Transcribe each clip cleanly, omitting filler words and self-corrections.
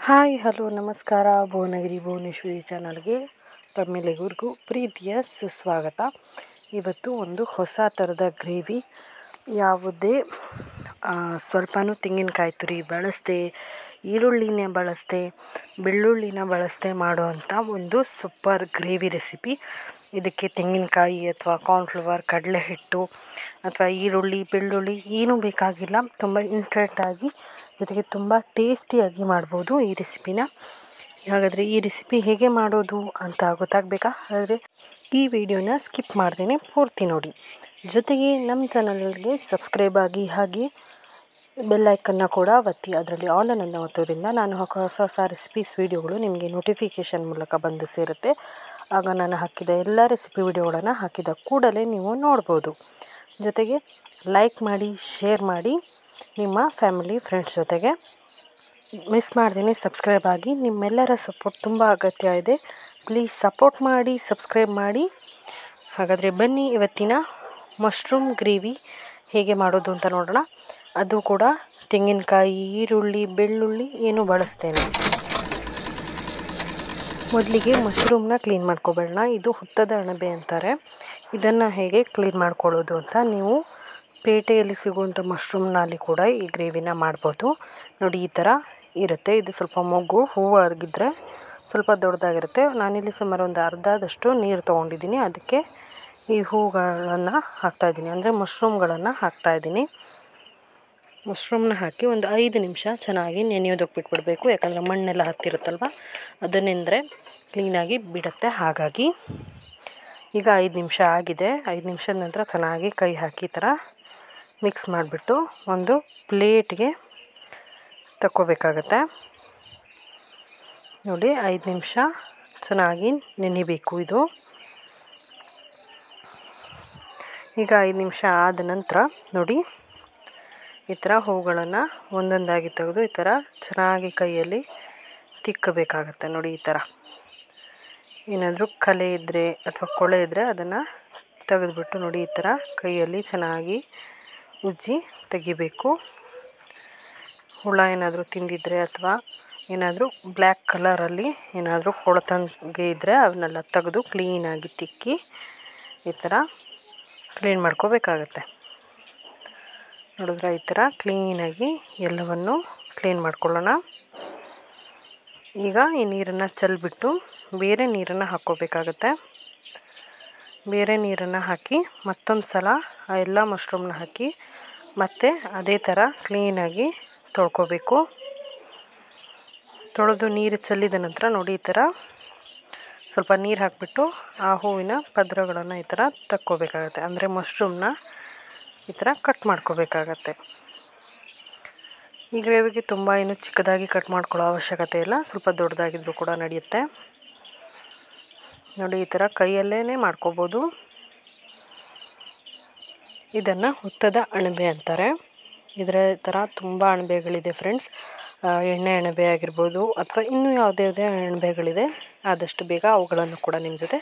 Hi hello ನಮಸ್ಕಾರ. ಭುವನಗಿರಿ ಭುವನೇಶ್ವರಿ ಚಾನಲ್ಗೆ ತಮ್ಮೆಲ್ಲರಿಗೂ ಪ್ರೀತಿಯ ಸುಸ್ವಾಗತ. ಇವತ್ತು ಒಂದು ಹೊಸ ಥರದ ಗ್ರೇವಿ, ಯಾವುದೇ ಸ್ವಲ್ಪನೂ ತೆಂಗಿನಕಾಯಿ ತುರಿ ಬಳಸದೆ, ಈರುಳ್ಳಿನ ಬಳಸದೆ, ಬೆಳ್ಳುಳ್ಳಿನ ಬಳಸದೆ ಮಾಡುವಂಥ ಒಂದು ಸೂಪರ್ ಗ್ರೇವಿ ರೆಸಿಪಿ. ಇದಕ್ಕೆ ತೆಂಗಿನಕಾಯಿ ಅಥವಾ ಕಾರ್ನ್ಫ್ಲವರ್, ಕಡಲೆ ಹಿಟ್ಟು ಅಥವಾ ಈರುಳ್ಳಿ, ಬೆಳ್ಳುಳ್ಳಿ ಏನೂ ಬೇಕಾಗಿಲ್ಲ. ತುಂಬ ಇನ್ಸ್ಟೆಂಟಾಗಿ ಜೊತೆಗೆ ತುಂಬ ಟೇಸ್ಟಿಯಾಗಿ ಮಾಡ್ಬೋದು ಈ ರೆಸಿಪಿನ. ಹಾಗಾದರೆ ಈ ರೆಸಿಪಿ ಹೇಗೆ ಮಾಡೋದು ಅಂತ ಗೊತ್ತಾಗಬೇಕಾ? ಹಾಗಾದರೆ ಈ ವಿಡಿಯೋನ ಸ್ಕಿಪ್ ಮಾಡ್ದೇನೆ ಪೂರ್ತಿ ನೋಡಿ. ಜೊತೆಗೆ ನಮ್ಮ ಚಾನಲ್ಗೆ ಸಬ್ಸ್ಕ್ರೈಬ್ ಆಗಿ, ಹಾಗೆ ಬೆಲ್ಲೈಕನ್ನ ಕೂಡ ಒತ್ತಿ, ಅದರಲ್ಲಿ ಆಲನ್ನು ಒತ್ತೋದ್ರಿಂದ ನಾನು ಹಾಕೋ ಹೊಸ ಹೊಸ ರೆಸಿಪೀಸ್ ವಿಡಿಯೋಗಳು ನಿಮಗೆ ನೋಟಿಫಿಕೇಷನ್ ಮೂಲಕ ಬಂದು ಸೇರುತ್ತೆ. ಆಗ ನಾನು ಹಾಕಿದ ಎಲ್ಲ ರೆಸಿಪಿ ವಿಡಿಯೋಗಳನ್ನು ಹಾಕಿದ ಕೂಡಲೇ ನೀವು ನೋಡ್ಬೋದು. ಜೊತೆಗೆ ಲೈಕ್ ಮಾಡಿ, ಶೇರ್ ಮಾಡಿ ನಿಮ್ಮ ಫ್ಯಾಮಿಲಿ ಫ್ರೆಂಡ್ಸ್ ಜೊತೆಗೆ. ಮಿಸ್ ಮಾಡ್ದೇನೆ ಸಬ್ಸ್ಕ್ರೈಬ್ ಆಗಿ. ನಿಮ್ಮೆಲ್ಲರ ಸಪೋರ್ಟ್ ತುಂಬ ಅಗತ್ಯ ಇದೆ. ಪ್ಲೀಸ್ ಸಪೋರ್ಟ್ ಮಾಡಿ, ಸಬ್ಸ್ಕ್ರೈಬ್ ಮಾಡಿ. ಹಾಗಾದರೆ ಬನ್ನಿ ಇವತ್ತಿನ ಮಶ್ರೂಮ್ ಗ್ರೇವಿ ಹೇಗೆ ಮಾಡೋದು ಅಂತ ನೋಡೋಣ. ಅದು ಕೂಡ ತೆಂಗಿನಕಾಯಿ, ಈರುಳ್ಳಿ, ಬೆಳ್ಳುಳ್ಳಿ ಏನೂ ಬಳಸ್ತೇನೆ. ಮೊದಲಿಗೆ ಮಶ್ರೂಮ್ನ ಕ್ಲೀನ್ ಮಾಡ್ಕೊಬೇಡ. ಇದು ಹುತ್ತದ ಅಣಬೆ ಅಂತಾರೆ. ಇದನ್ನು ಹೇಗೆ ಕ್ಲೀನ್ ಮಾಡ್ಕೊಳ್ಳೋದು ಅಂತ ನೀವು ಪೇಟೆಯಲ್ಲಿ ಸಿಗುವಂಥ ಮಶ್ರೂಮ್ನಲ್ಲಿ ಕೂಡ ಈ ಗ್ರೇವಿನ ಮಾಡ್ಬೋದು. ನೋಡಿ, ಈ ಥರ ಇರುತ್ತೆ. ಇದು ಸ್ವಲ್ಪ ಮೊಗ್ಗು ಹೂವು ಆಗಿದ್ದರೆ ಸ್ವಲ್ಪ ದೊಡ್ಡದಾಗಿರುತ್ತೆ. ನಾನಿಲ್ಲಿ ಸುಮಾರು ಒಂದು ಅರ್ಧದಷ್ಟು ನೀರು ತೊಗೊಂಡಿದ್ದೀನಿ. ಅದಕ್ಕೆ ಈ ಹೂಗಳನ್ನು ಹಾಕ್ತಾಯಿದ್ದೀನಿ, ಅಂದರೆ ಮಶ್ರೂಮ್ಗಳನ್ನು ಹಾಕ್ತಾಯಿದ್ದೀನಿ. ಮಶ್ರೂಮ್ನ ಹಾಕಿ ಒಂದು 5 ನಿಮಿಷ ಚೆನ್ನಾಗಿ ನೆನೆಯೋದಕ್ಕೆ ಬಿಟ್ಬಿಡಬೇಕು. ಯಾಕಂದರೆ ಮಣ್ಣೆಲ್ಲ ಹತ್ತಿರುತ್ತಲ್ವ, ಅದು ನೆಂದರೆ ಕ್ಲೀನಾಗಿ ಬಿಡುತ್ತೆ. ಹಾಗಾಗಿ ಈಗ 5 ನಿಮಿಷ ಆಗಿದೆ. 5 ನಿಮಿಷದ ನಂತರ ಚೆನ್ನಾಗಿ ಕೈ ಹಾಕಿ ಈ ಥರ ಮಿಕ್ಸ್ ಮಾಡಿಬಿಟ್ಟು ಒಂದು ಪ್ಲೇಟ್ಗೆ ತಗೋಬೇಕಾಗತ್ತೆ. ನೋಡಿ, 5 ನಿಮಿಷ ಚೆನ್ನಾಗಿ ನೆನೆಯಬೇಕು ಇದು. ಈಗ 5 ನಿಮಿಷ ಆದ ನಂತರ ನೋಡಿ, ಈ ಥರ ಹೂಗಳನ್ನು ಒಂದೊಂದಾಗಿ ತೆಗೆದು ಈ ಥರ ಚೆನ್ನಾಗಿ ಕೈಯಲ್ಲಿ ತಿಕ್ಕಬೇಕಾಗತ್ತೆ. ನೋಡಿ, ಈ ಥರ ಏನಾದರೂ ಕಲೆ ಇದ್ದರೆ ಅಥವಾ ಕೊಳೆ ಇದ್ದರೆ ಅದನ್ನು ತೆಗೆದುಬಿಟ್ಟು ನೋಡಿ, ಈ ಥರ ಕೈಯಲ್ಲಿ ಚೆನ್ನಾಗಿ ಉಜ್ಜಿ ತೆಗಿಬೇಕು. ಹುಳ ಏನಾದರೂ ತಿಂದಿದ್ರೆ ಅಥವಾ ಏನಾದರೂ ಬ್ಲ್ಯಾಕ್ ಕಲರಲ್ಲಿ ಏನಾದರೂ ಕೊಳೆತಂಗೆ ಇದ್ದರೆ ಅವನ್ನೆಲ್ಲ ತೆಗೆದು ಕ್ಲೀನಾಗಿ ತಿಕ್ಕಿ ಈ ಥರ ಕ್ಲೀನ್ ಮಾಡ್ಕೋಬೇಕಾಗತ್ತೆ. ನೋಡಿದ್ರೆ ಈ ಥರ ಕ್ಲೀನಾಗಿ ಎಲ್ಲವನ್ನು ಕ್ಲೀನ್ ಮಾಡ್ಕೊಳ್ಳೋಣ. ಈಗ ಈ ನೀರನ್ನು ಚೆಲ್ಲಿಬಿಟ್ಟು ಬೇರೆ ನೀರನ್ನು ಹಾಕ್ಕೋಬೇಕಾಗತ್ತೆ. ಬೇರೆ ನೀರನ್ನು ಹಾಕಿ ಮತ್ತೊಂದು ಸಲ ಆ ಎಲ್ಲ ಮಶ್ರೂಮ್ನ ಹಾಕಿ ಮತ್ತೆ ಅದೇ ಥರ ಕ್ಲೀನಾಗಿ ತೊಳ್ಕೊಬೇಕು. ತೊಳೆದು ನೀರು ಚೆಲ್ಲಿದ ನಂತರ ನೋಡಿ, ಈ ಥರ ಸ್ವಲ್ಪ ನೀರು ಹಾಕಿಬಿಟ್ಟು ಆ ಹೂವಿನ ಪದರಗಳನ್ನು ಈ ಥರ ತಕ್ಕೋಬೇಕಾಗತ್ತೆ. ಅಂದರೆ ಮಶ್ರೂಮ್ನ ಈ ಥರ ಕಟ್ ಮಾಡ್ಕೋಬೇಕಾಗತ್ತೆ. ಈ ಗ್ರೇವಿಗೆ ತುಂಬ ಏನು ಚಿಕ್ಕದಾಗಿ ಕಟ್ ಮಾಡ್ಕೊಳ್ಳೋ ಅವಶ್ಯಕತೆ ಇಲ್ಲ, ಸ್ವಲ್ಪ ದೊಡ್ಡದಾಗಿದ್ದರೂ ಕೂಡ ನಡೆಯುತ್ತೆ. ನೋಡಿ, ಈ ಥರ ಕೈಯಲ್ಲೇ ಮಾಡ್ಕೋಬೋದು. ಇದನ್ನು ಹುತ್ತದ ಅಣಬೆ ಅಂತಾರೆ. ಇದರ ಥರ ತುಂಬ ಅಣಬೆಗಳಿದೆ ಫ್ರೆಂಡ್ಸ್. ಎಣ್ಣೆ ಅಣಬೆ ಆಗಿರ್ಬೋದು ಅಥವಾ ಇನ್ನೂ ಯಾವುದೇ ಅಣಬೆಗಳಿದೆ. ಆದಷ್ಟು ಬೇಗ ಅವುಗಳನ್ನು ಕೂಡ ನಿಮ್ಮ ಜೊತೆ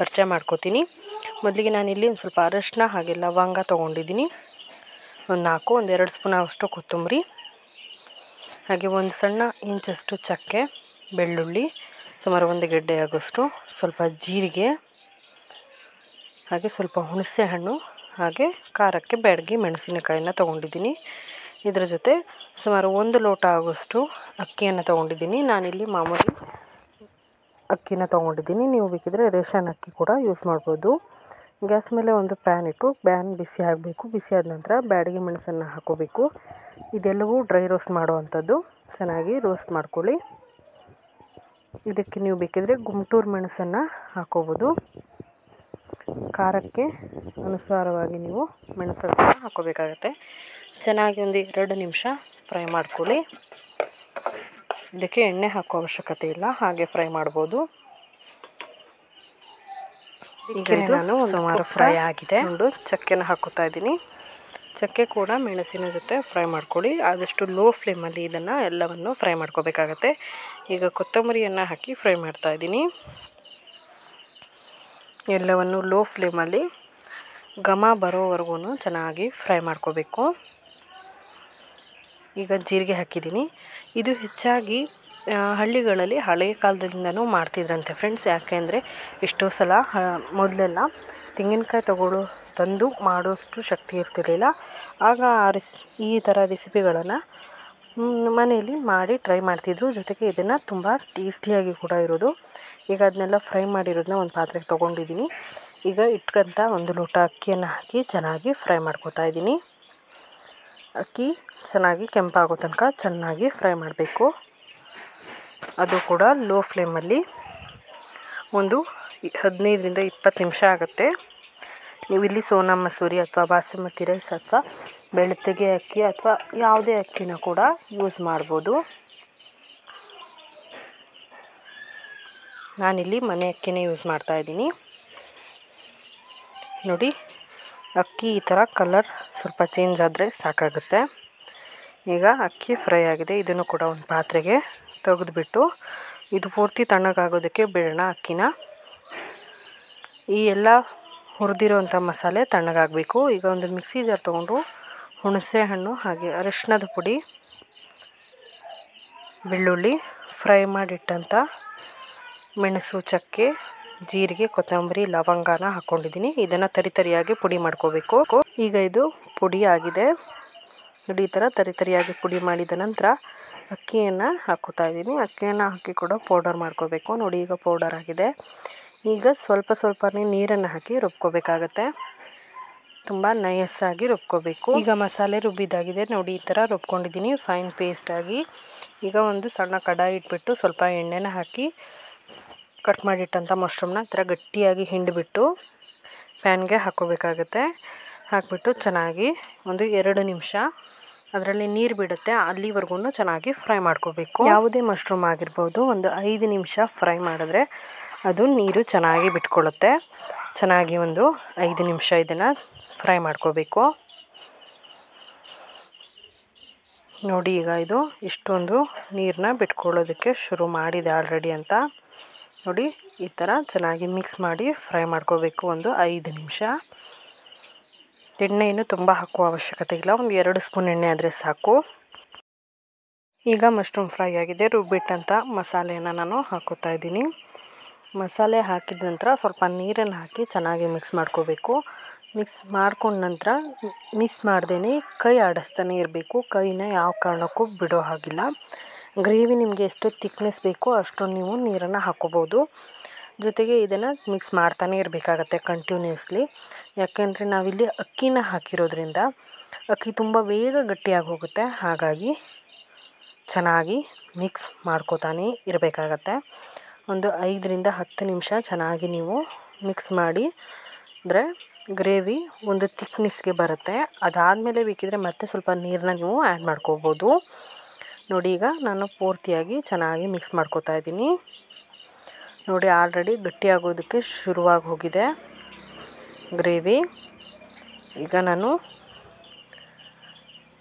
ಪರಿಚಯ ಮಾಡ್ಕೋತೀನಿ. ಮೊದಲಿಗೆ ನಾನಿಲ್ಲಿ ಒಂದು ಸ್ವಲ್ಪ ಅರಶಿನ ಹಾಗೆ ಲವಂಗ ತೊಗೊಂಡಿದ್ದೀನಿ. ಒಂದು 2 ಸ್ಪೂನ್ ಅಷ್ಟು ಕೊತ್ತಂಬರಿ, ಹಾಗೆ ಒಂದು ಸಣ್ಣ ಇಂಚಷ್ಟು ಚಕ್ಕೆ, ಬೆಳ್ಳುಳ್ಳಿ ಸುಮಾರು 1 ಗೆಡ್ಡೆ ಆಗೋಷ್ಟು, ಸ್ವಲ್ಪ ಜೀರಿಗೆ, ಹಾಗೆ ಸ್ವಲ್ಪ ಹುಣಸೆ ಹಣ್ಣು, ಹಾಗೆ ಖಾರಕ್ಕೆ ಬ್ಯಾಡಗಿ ಮೆಣಸಿನಕಾಯಿನ ತೊಗೊಂಡಿದ್ದೀನಿ. ಇದರ ಜೊತೆ ಸುಮಾರು 1 ಲೋಟ ಆಗೋಷ್ಟು ಅಕ್ಕಿಯನ್ನು ತೊಗೊಂಡಿದ್ದೀನಿ. ನಾನಿಲ್ಲಿ ಮಾಮೂಲಿ ಅಕ್ಕಿನ ತೊಗೊಂಡಿದ್ದೀನಿ. ನೀವು ಬೇಕಿದ್ರೆ ರೇಷನ್ ಅಕ್ಕಿ ಕೂಡ ಯೂಸ್ ಮಾಡ್ಬೋದು. ಗ್ಯಾಸ್ ಮೇಲೆ ಒಂದು ಪ್ಯಾನ್ ಇಟ್ಟು ಪ್ಯಾನ್ ಬಿಸಿ ಆಗಬೇಕು. ಬಿಸಿ ಆದ ನಂತರ ಬ್ಯಾಡಗಿ ಮೆಣಸನ್ನು ಹಾಕೋಬೇಕು. ಇದೆಲ್ಲವೂ ಡ್ರೈ ರೋಸ್ಟ್ ಮಾಡುವಂಥದ್ದು. ಚೆನ್ನಾಗಿ ರೋಸ್ಟ್ ಮಾಡ್ಕೊಳ್ಳಿ. ಇದಕ್ಕೆ ನೀವು ಬೇಕಿದ್ರೆ ಗುಂಟೂರು ಮೆಣಸನ್ನು ಹಾಕೋಬೋದು. ಖಾರಕ್ಕೆ ಅನುಸಾರವಾಗಿ ನೀವು ಮೆಣಸನ್ನು ಹಾಕೋಬೇಕಾಗತ್ತೆ. ಚೆನ್ನಾಗಿ ಒಂದು 2 ನಿಮಿಷ ಫ್ರೈ ಮಾಡ್ಕೊಳ್ಳಿ. ಇದಕ್ಕೆ ಎಣ್ಣೆ ಹಾಕೋ ಅವಶ್ಯಕತೆ ಇಲ್ಲ, ಹಾಗೆ ಫ್ರೈ ಮಾಡ್ಬೋದು. ಈಗ ನಾನು ಸುಮಾರು ಫ್ರೈ ಆಗಿದೆ. ಒಂದು ಚಕ್ಕೆನ ಹಾಕೋತಾ ಇದ್ದೀನಿ. ಚಕ್ಕೆ ಕೂಡ ಮೆಣಸಿನ ಜೊತೆ ಫ್ರೈ ಮಾಡ್ಕೊಳ್ಳಿ. ಆದಷ್ಟು ಲೋ ಫ್ಲೇಮಲ್ಲಿ ಇದನ್ನು ಎಲ್ಲವನ್ನು ಫ್ರೈ ಮಾಡ್ಕೋಬೇಕಾಗತ್ತೆ. ಈಗ ಕೊತ್ತಂಬರಿಯನ್ನು ಹಾಕಿ ಫ್ರೈ ಮಾಡ್ತಾಯಿದ್ದೀನಿ. ಎಲ್ಲವನ್ನು ಲೋ ಫ್ಲೇಮಲ್ಲಿ ಘಮ ಬರೋವರೆಗೂ ಚೆನ್ನಾಗಿ ಫ್ರೈ ಮಾಡ್ಕೋಬೇಕು. ಈಗ ಜೀರಿಗೆ ಹಾಕಿದ್ದೀನಿ. ಇದು ಹೆಚ್ಚಾಗಿ ಹಳ್ಳಿಗಳಲ್ಲಿ ಹಳೆಯ ಕಾಲದಿಂದನೂ ಮಾಡ್ತಿದ್ರಂತೆ ಫ್ರೆಂಡ್ಸ್. ಯಾಕೆಂದರೆ ಎಷ್ಟೋ ಸಲ ಮೊದಲೆಲ್ಲ ತೆಂಗಿನಕಾಯಿ ತಂದು ಮಾಡೋಷ್ಟು ಶಕ್ತಿ ಇರ್ತಿರಲಿಲ್ಲ. ಆಗ ಈ ಥರ ರೆಸಿಪಿಗಳನ್ನು ಮನೆಯಲ್ಲಿ ಮಾಡಿ ಟ್ರೈ ಮಾಡ್ತಿದ್ರು. ಜೊತೆಗೆ ಇದನ್ನು ತುಂಬ ಟೇಸ್ಟಿಯಾಗಿ ಕೂಡ ಇರೋದು. ಈಗ ಅದನ್ನೆಲ್ಲ ಫ್ರೈ ಮಾಡಿರೋದನ್ನ ಒಂದು ಪಾತ್ರೆಗೆ ತೊಗೊಂಡಿದ್ದೀನಿ. ಈಗ ಇಟ್ಕೊಂತ 1 ಲೋಟ ಅಕ್ಕಿಯನ್ನು ಹಾಕಿ ಚೆನ್ನಾಗಿ ಫ್ರೈ ಮಾಡ್ಕೊತಾ ಇದ್ದೀನಿ. ಅಕ್ಕಿ ಚೆನ್ನಾಗಿ ಕೆಂಪಾಗೋ ತನಕ ಚೆನ್ನಾಗಿ ಫ್ರೈ ಮಾಡಬೇಕು. ಅದು ಕೂಡ ಲೋ ಫ್ಲೇಮಲ್ಲಿ ಒಂದು 15ರಿಂದ 20 ನಿಮಿಷ ಆಗುತ್ತೆ. ನೀವು ಇಲ್ಲಿ ಸೋನಾ ಮಸೂರಿ ಅಥವಾ ಬಾಸುಮತಿ ರೈಸ್ ಅಥವಾ ಬೆಳ್ತಿಗೆ ಅಕ್ಕಿ ಅಥವಾ ಯಾವುದೇ ಅಕ್ಕಿನ ಕೂಡ ಯೂಸ್ ಮಾಡ್ಬೋದು. ನಾನಿಲ್ಲಿ ಮನೆ ಅಕ್ಕಿನೇ ಯೂಸ್ ಮಾಡ್ತಾ ಇದ್ದೀನಿ. ನೋಡಿ, ಅಕ್ಕಿ ಈ ಥರ ಕಲರ್ ಸ್ವಲ್ಪ ಚೇಂಜ್ ಆದರೆ ಸಾಕಾಗುತ್ತೆ. ಈಗ ಅಕ್ಕಿ ಫ್ರೈ ಆಗಿದೆ. ಇದನ್ನು ಕೂಡ ಒಂದು ಪಾತ್ರೆಗೆ ತೆಗೆದುಬಿಟ್ಟು ಇದು ಪೂರ್ತಿ ತಣ್ಣಗಾಗೋದಕ್ಕೆ ಬಿಡೋಣ ಅಕ್ಕಿನ. ಈ ಎಲ್ಲ ಹುರಿದಿರೋಂಥ ಮಸಾಲೆ ತಣ್ಣಗಾಗಬೇಕು. ಈಗ ಒಂದು ಮಿಕ್ಸಿ ಜಾರ್ ತೊಗೊಂಡು ಹುಣಸೆ ಹಣ್ಣು ಹಾಗೆ ಅರಿಶಿಣದ ಪುಡಿ, ಬೆಳ್ಳುಳ್ಳಿ, ಫ್ರೈ ಮಾಡಿಟ್ಟಂಥ ಮೆಣಸು, ಚಕ್ಕೆ, ಜೀರಿಗೆ, ಕೊತ್ತಂಬರಿ, ಲವಂಗನ ಹಾಕ್ಕೊಂಡಿದ್ದೀನಿ. ಇದನ್ನು ತರಿಯಾಗಿ ಪುಡಿ ಮಾಡ್ಕೋಬೇಕು. ಈಗ ಇದು ಪುಡಿ ಆಗಿದೆ ನೋಡಿ. ಈ ಥರ ತರಿಯಾಗಿ ಪುಡಿ ಮಾಡಿದ ನಂತರ ಅಕ್ಕಿಯನ್ನು ಹಾಕ್ಕೋತಾ ಇದ್ದೀನಿ. ಅಕ್ಕಿಯನ್ನು ಹಾಕಿ ಕೂಡ ಪೌಡರ್ ಮಾಡ್ಕೋಬೇಕು. ನೋಡಿ, ಈಗ ಪೌಡರ್ ಆಗಿದೆ. ಈಗ ಸ್ವಲ್ಪನೇ ನೀರನ್ನು ಹಾಕಿ ರುಬ್ಕೋಬೇಕಾಗತ್ತೆ. ತುಂಬ ನೈಸಾಗಿ ರುಬ್ಕೋಬೇಕು. ಈಗ ಮಸಾಲೆ ರುಬ್ಬಿದಾಗಿದೆ ನೋಡಿ. ಈ ಥರ ರುಬ್ಕೊಂಡಿದ್ದೀನಿ ಫೈನ್ ಪೇಸ್ಟಾಗಿ. ಈಗ ಒಂದು ಸಣ್ಣ ಕಡಾಯಿ ಇಟ್ಬಿಟ್ಟು ಸ್ವಲ್ಪ ಎಣ್ಣೆನ ಹಾಕಿ ಕಟ್ ಮಾಡಿಟ್ಟಂಥ ಮಶ್ರೂಮ್ನ ಈ ಥರ ಗಟ್ಟಿಯಾಗಿ ಹಿಂಡಿಬಿಟ್ಟು ಪ್ಯಾನ್ಗೆ ಹಾಕ್ಕೋಬೇಕಾಗತ್ತೆ. ಹಾಕಿಬಿಟ್ಟು ಚೆನ್ನಾಗಿ ಒಂದು 2 ನಿಮಿಷ ಅದರಲ್ಲಿ ನೀರು ಬಿಡುತ್ತೆ ಅಲ್ಲಿವರೆಗೂ ಚೆನ್ನಾಗಿ ಫ್ರೈ ಮಾಡ್ಕೋಬೇಕು. ಯಾವುದೇ ಮಶ್ರೂಮ್ ಆಗಿರ್ಬೋದು, ಒಂದು 5 ನಿಮಿಷ ಫ್ರೈ ಮಾಡಿದ್ರೆ ಅದು ನೀರು ಚೆನ್ನಾಗಿ ಬಿಟ್ಕೊಳ್ಳುತ್ತೆ. ಚೆನ್ನಾಗಿ ಒಂದು 5 ನಿಮಿಷ ಇದನ್ನು ಫ್ರೈ ಮಾಡ್ಕೋಬೇಕು. ನೋಡಿ, ಈಗ ಇದು ಇಷ್ಟೊಂದು ನೀರನ್ನ ಬಿಟ್ಕೊಳ್ಳೋದಕ್ಕೆ ಶುರು ಮಾಡಿದೆ ಆಲ್ರೆಡಿ ಅಂತ. ನೋಡಿ, ಈ ಥರ ಚೆನ್ನಾಗಿ ಮಿಕ್ಸ್ ಮಾಡಿ ಫ್ರೈ ಮಾಡ್ಕೋಬೇಕು ಒಂದು 5 ನಿಮಿಷ. ಎಣ್ಣೆಯನ್ನು ತುಂಬ ಹಾಕುವ ಅವಶ್ಯಕತೆ ಇಲ್ಲ. ಒಂದು 2 ಸ್ಪೂನ್ ಎಣ್ಣೆ ಆದರೆ ಸಾಕು. ಈಗ ಮಶ್ರೂಮ್ ಫ್ರೈ ಆಗಿದೆ. ರುಬ್ಬಿಟ್ಟಂಥ ಮಸಾಲೆಯನ್ನು ನಾನು ಹಾಕೋತಾ ಇದ್ದೀನಿ. ಮಸಾಲೆ ಹಾಕಿದ ನಂತರ ಸ್ವಲ್ಪ ನೀರನ್ನು ಹಾಕಿ ಚೆನ್ನಾಗಿ ಮಿಕ್ಸ್ ಮಾಡ್ಕೋಬೇಕು. ಮಿಕ್ಸ್ ಮಾಡ್ಕೊಂಡ ನಂತರ ಮಿಕ್ಸ್ ಮಾಡ್ದೇ ಕೈ ಆಡಿಸ್ತಾನೆ ಇರಬೇಕು. ಕೈನ ಯಾವ ಕಾರಣಕ್ಕೂ ಬಿಡೋ ಹಾಗಿಲ್ಲ. ಗ್ರೇವಿ ನಿಮಗೆ ಎಷ್ಟು ತಿಕ್ನೆಸ್ ಬೇಕೋ ಅಷ್ಟು ನೀವು ನೀರನ್ನು ಹಾಕ್ಕೋಬೋದು. ಜೊತೆಗೆ ಇದನ್ನು ಮಿಕ್ಸ್ ಮಾಡ್ತಾನೆ ಇರಬೇಕಾಗತ್ತೆ ಕಂಟಿನ್ಯೂಸ್ಲಿ. ಯಾಕೆಂದರೆ ನಾವಿಲ್ಲಿ ಅಕ್ಕಿನ ಹಾಕಿರೋದ್ರಿಂದ ಅಕ್ಕಿ ತುಂಬ ಬೇಗ ಗಟ್ಟಿಯಾಗಿ ಹೋಗುತ್ತೆ. ಹಾಗಾಗಿ ಚೆನ್ನಾಗಿ ಮಿಕ್ಸ್ ಮಾಡ್ಕೋತಾನೆ ಇರಬೇಕಾಗತ್ತೆ. ಒಂದು 5ರಿಂದ 10 ನಿಮಿಷ ಚೆನ್ನಾಗಿ ನೀವು ಮಿಕ್ಸ್ ಮಾಡಿ ಅಂದರೆ ಗ್ರೇವಿ ಒಂದು ತಿಕ್ನೆಸ್ಗೆ ಬರುತ್ತೆ. ಅದಾದಮೇಲೆ ಬೇಕಿದ್ರೆ ಮತ್ತೆ ಸ್ವಲ್ಪ ನೀರನ್ನ ನೀವು ಆ್ಯಡ್ ಮಾಡ್ಕೋಬೋದು. ನೋಡಿ, ಈಗ ನಾನು ಪೂರ್ತಿಯಾಗಿ ಚೆನ್ನಾಗಿ ಮಿಕ್ಸ್ ಮಾಡ್ಕೋತಾ ಇದ್ದೀನಿ. ನೋಡಿ, ಆಲ್ರೆಡಿ ಗಟ್ಟಿಯಾಗೋದಕ್ಕೆ ಶುರುವಾಗಿ ಹೋಗಿದೆ ಗ್ರೇವಿ. ಈಗ ನಾನು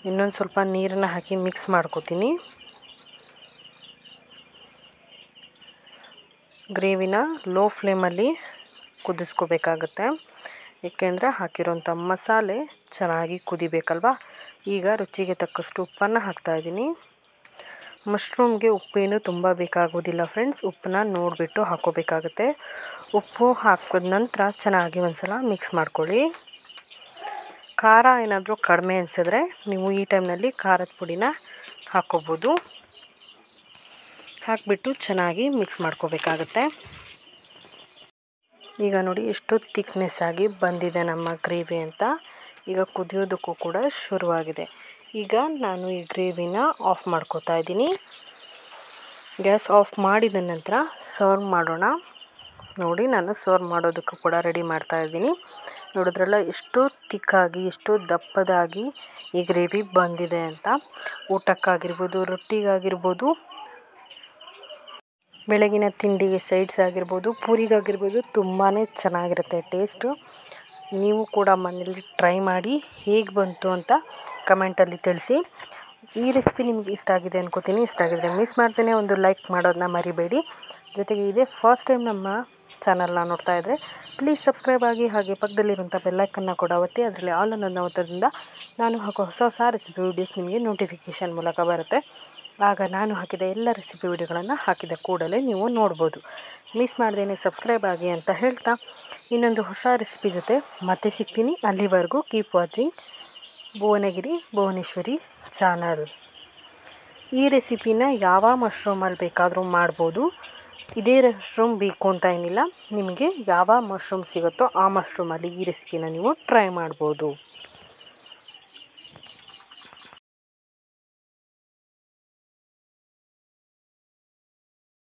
ಇನ್ನೊಂದು ಸ್ವಲ್ಪ ನೀರನ್ನು ಹಾಕಿ ಮಿಕ್ಸ್ ಮಾಡ್ಕೋತೀನಿ. ಗ್ರೇವಿನ ಲೋ ಫ್ಲೇಮಲ್ಲಿ ಕುದಿಸ್ಕೋಬೇಕಾಗತ್ತೆ. ಏಕೆಂದರೆ ಹಾಕಿರೋಂಥ ಮಸಾಲೆ ಚೆನ್ನಾಗಿ ಕುದಿಬೇಕಲ್ವ. ಈಗ ರುಚಿಗೆ ತಕ್ಕಷ್ಟು ಉಪ್ಪನ್ನು ಹಾಕ್ತಾಯಿದ್ದೀನಿ. ಮಶ್ರೂಮ್ಗೆ ಉಪ್ಪೇನು ತುಂಬ ಬೇಕಾಗೋದಿಲ್ಲ ಫ್ರೆಂಡ್ಸ್. ಉಪ್ಪನ್ನ ನೋಡಿಬಿಟ್ಟು ಹಾಕ್ಕೋಬೇಕಾಗತ್ತೆ. ಉಪ್ಪು ಹಾಕಿದ ನಂತರ ಚೆನ್ನಾಗಿ ಒಂದ್ಸಲ ಮಿಕ್ಸ್ ಮಾಡ್ಕೊಳ್ಳಿ. ಖಾರ ಏನಾದರೂ ಕಡಿಮೆ ಅನಿಸಿದ್ರೆ ನೀವು ಈ ಟೈಮ್ನಲ್ಲಿ ಖಾರದ ಪುಡಿನ ಹಾಕ್ಕೋಬೋದು. ಹಾಕಿಬಿಟ್ಟು ಚೆನ್ನಾಗಿ ಮಿಕ್ಸ್ ಮಾಡ್ಕೋಬೇಕಾಗತ್ತೆ. ಈಗ ನೋಡಿ ಎಷ್ಟು ತಿಕ್ನೆಸ್ ಆಗಿ ಬಂದಿದೆ ನಮ್ಮ ಗ್ರೇವಿ ಅಂತ. ಈಗ ಕುದಿಯೋದಕ್ಕೂ ಕೂಡ ಶುರುವಾಗಿದೆ. ಈಗ ನಾನು ಈ ಗ್ರೇವಿನ ಆಫ್ ಮಾಡ್ಕೋತಾ ಇದ್ದೀನಿ. ಗ್ಯಾಸ್ ಆಫ್ ಮಾಡಿದ ನಂತರ ಸರ್ವ್ ಮಾಡೋಣ. ನೋಡಿ, ನಾನು ಸರ್ವ್ ಮಾಡೋದಕ್ಕೂ ಕೂಡ ರೆಡಿ ಮಾಡ್ತಾ ಇದ್ದೀನಿ. ನೋಡಿದ್ರಲ್ಲ ಎಷ್ಟು ತಿಕ್ಕಾಗಿ ಎಷ್ಟು ದಪ್ಪದಾಗಿ ಈ ಗ್ರೇವಿ ಬಂದಿದೆ ಅಂತ. ಊಟಕ್ಕಾಗಿರ್ಬೋದು, ರೊಟ್ಟಿಗಾಗಿರ್ಬೋದು, ಬೆಳಗಿನ ತಿಂಡಿಗೆ ಸೈಡ್ಸ್ ಆಗಿರ್ಬೋದು, ಪೂರಿಗಾಗಿರ್ಬೋದು ತುಂಬಾ ಚೆನ್ನಾಗಿರುತ್ತೆ ಟೇಸ್ಟು. ನೀವು ಕೂಡ ಮನೇಲಿ ಟ್ರೈ ಮಾಡಿ ಹೇಗೆ ಬಂತು ಅಂತ ಕಮೆಂಟಲ್ಲಿ ತಿಳಿಸಿ. ಈ ರೆಸಿಪಿ ನಿಮಗೆ ಇಷ್ಟ ಆಗಿದೆ ಅನ್ಕೋತೀನಿ. ಇಷ್ಟ ಆಗಿದ್ರೆ ಮಿಸ್ ಮಾಡ್ತೇನೆ ಒಂದು ಲೈಕ್ ಮಾಡೋದನ್ನ ಮರಿಬೇಡಿ. ಜೊತೆಗೆ ಇದೇ ಫಸ್ಟ್ ಟೈಮ್ ನಮ್ಮ ಚಾನಲ್ನ ನೋಡ್ತಾ ಇದ್ದರೆ ಪ್ಲೀಸ್ ಸಬ್ಸ್ಕ್ರೈಬ್ ಆಗಿ, ಹಾಗೆ ಪಕ್ಕದಲ್ಲಿರುವಂಥ ಬೆಲ್ಲೈಕನ್ನ ಕೂಡ ಒತ್ತಿ. ಅದರಲ್ಲಿ ಆಲ್ ಅನ್ನೋದನ್ನ ಒತ್ತೋದ್ರಿಂದ ನಾನು ಹಾಕೋ ಹೊಸ ರೆಸಿಪಿ ವೀಡಿಯೋಸ್ ನಿಮಗೆ ನೋಟಿಫಿಕೇಷನ್ ಮೂಲಕ ಬರುತ್ತೆ. ಆಗ ನಾನು ಹಾಕಿದ ಎಲ್ಲ ರೆಸಿಪಿ ವಿಡಿಯೋಗಳನ್ನು ಹಾಕಿದ ಕೂಡಲೇ ನೀವು ನೋಡ್ಬೋದು. ಮಿಸ್ ಮಾಡ್ದೇನೆ ಸಬ್ಸ್ಕ್ರೈಬ್ ಆಗಿ ಅಂತ ಹೇಳ್ತಾ ಇನ್ನೊಂದು ಹೊಸ ರೆಸಿಪಿ ಜೊತೆ ಮತ್ತೆ ಸಿಗ್ತೀನಿ. ಅಲ್ಲಿವರೆಗೂ ಕೀಪ್ ವಾಚಿಂಗ್ ಭುವನೇಶ್ವರಿ ಚಾನಲ್. ಈ ರೆಸಿಪಿನ ಯಾವ ಮಶ್ರೂಮಲ್ಲಿ ಬೇಕಾದರೂ ಮಾಡ್ಬೋದು. ಇದೇ ಮಶ್ರೂಮ್ ಬೇಕು ಅಂತ ಏನಿಲ್ಲ, ನಿಮಗೆ ಯಾವ ಮಶ್ರೂಮ್ ಸಿಗುತ್ತೋ ಆ ಮಶ್ರೂಮಲ್ಲಿ ಈ ರೆಸಿಪಿನ ನೀವು ಟ್ರೈ ಮಾಡ್ಬೋದು.